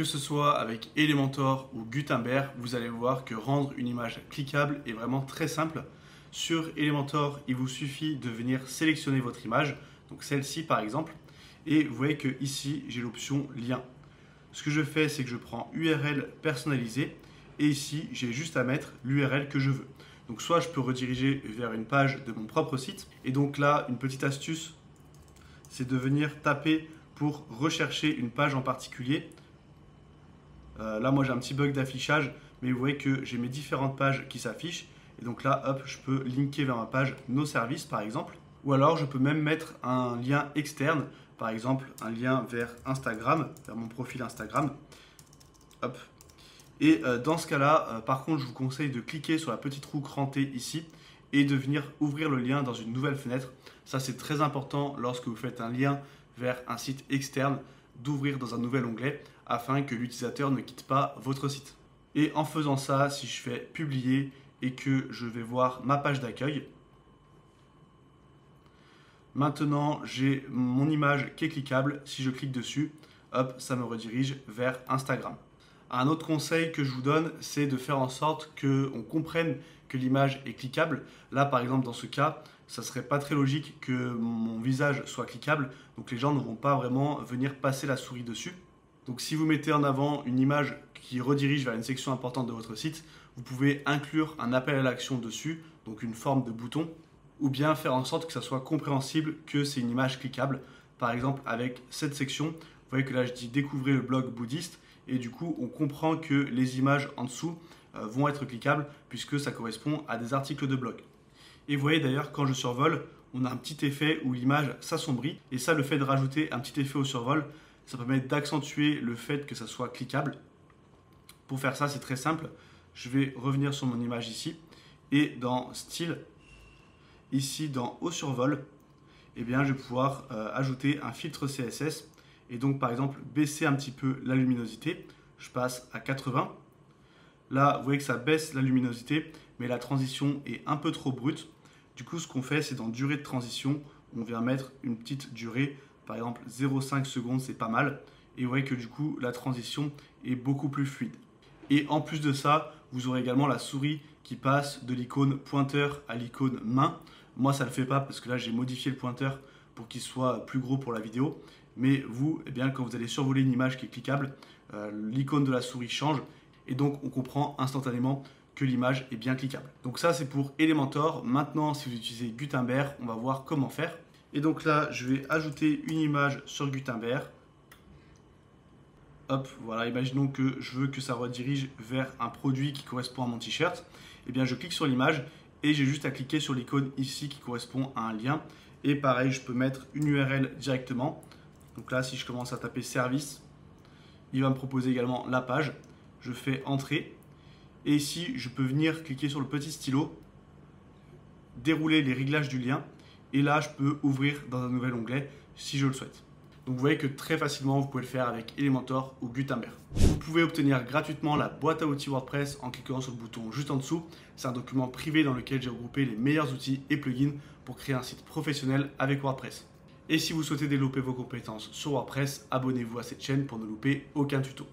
Que ce soit avec Elementor ou Gutenberg, vous allez voir que rendre une image cliquable est vraiment très simple. Sur Elementor, il vous suffit de venir sélectionner votre image, donc celle-ci par exemple, et vous voyez que ici j'ai l'option lien. Ce que je fais, c'est que je prends URL personnalisée et ici j'ai juste à mettre l'URL que je veux. Donc soit je peux rediriger vers une page de mon propre site, et donc là une petite astuce, c'est de venir taper pour rechercher une page en particulier. Là, moi, j'ai un petit bug d'affichage, mais vous voyez que j'ai mes différentes pages qui s'affichent. Et donc là, hop, je peux linker vers ma page Nos services, par exemple. Ou alors, je peux même mettre un lien externe, par exemple, un lien vers Instagram, vers mon profil Instagram. Hop. Et dans ce cas-là, par contre, je vous conseille de cliquer sur la petite roue crantée ici et de venir ouvrir le lien dans une nouvelle fenêtre. Ça, c'est très important lorsque vous faites un lien vers un site externe, d'ouvrir dans un nouvel onglet afin que l'utilisateur ne quitte pas votre site. Et en faisant ça, si je fais publier et que je vais voir ma page d'accueil, maintenant j'ai mon image qui est cliquable. Si je clique dessus, hop, ça me redirige vers Instagram. Un autre conseil que je vous donne, c'est de faire en sorte qu'on comprenne que l'image est cliquable. Là, par exemple, dans ce cas, ça serait pas très logique que mon visage soit cliquable, donc les gens ne vont pas vraiment venir passer la souris dessus. Donc si vous mettez en avant une image qui redirige vers une section importante de votre site, vous pouvez inclure un appel à l'action dessus, donc une forme de bouton, ou bien faire en sorte que ça soit compréhensible que c'est une image cliquable. Par exemple, avec cette section, vous voyez que là je dis découvrez le blog bouddhiste, et du coup on comprend que les images en dessous vont être cliquables puisque ça correspond à des articles de blog. Et vous voyez d'ailleurs quand je survole, on a un petit effet où l'image s'assombrit, et ça, le fait de rajouter un petit effet au survol, ça permet d'accentuer le fait que ça soit cliquable. Pour faire ça, c'est très simple. Je vais revenir sur mon image ici, et dans style, ici dans au survol, eh bien, je vais pouvoir ajouter un filtre CSS et donc par exemple baisser un petit peu la luminosité. Je passe à 80. Là, vous voyez que ça baisse la luminosité, mais la transition est un peu trop brute. Du coup, ce qu'on fait, c'est dans durée de transition, on vient mettre une petite durée, par exemple 0,5 secondes, c'est pas mal. Et vous voyez que du coup, la transition est beaucoup plus fluide. Et en plus de ça, vous aurez également la souris qui passe de l'icône pointeur à l'icône main. Moi, ça ne le fait pas parce que là, j'ai modifié le pointeur pour qu'il soit plus gros pour la vidéo. Mais vous, eh bien, quand vous allez survoler une image qui est cliquable, l'icône de la souris change. Et donc, on comprend instantanément que l'image est bien cliquable. Donc ça, c'est pour Elementor. Maintenant, si vous utilisez Gutenberg, on va voir comment faire. Et donc là, je vais ajouter une image sur Gutenberg. Hop, voilà, imaginons que je veux que ça redirige vers un produit qui correspond à mon t-shirt. Eh bien, je clique sur l'image et j'ai juste à cliquer sur l'icône ici qui correspond à un lien. Et pareil, je peux mettre une URL directement. Donc là, si je commence à taper service, il va me proposer également la page. Je fais entrer. Et ici, je peux venir cliquer sur le petit stylo, dérouler les réglages du lien. Et là, je peux ouvrir dans un nouvel onglet si je le souhaite. Donc vous voyez que très facilement, vous pouvez le faire avec Elementor ou Gutenberg. Vous pouvez obtenir gratuitement la boîte à outils WordPress en cliquant sur le bouton juste en dessous. C'est un document privé dans lequel j'ai regroupé les meilleurs outils et plugins pour créer un site professionnel avec WordPress. Et si vous souhaitez développer vos compétences sur WordPress, abonnez-vous à cette chaîne pour ne louper aucun tuto.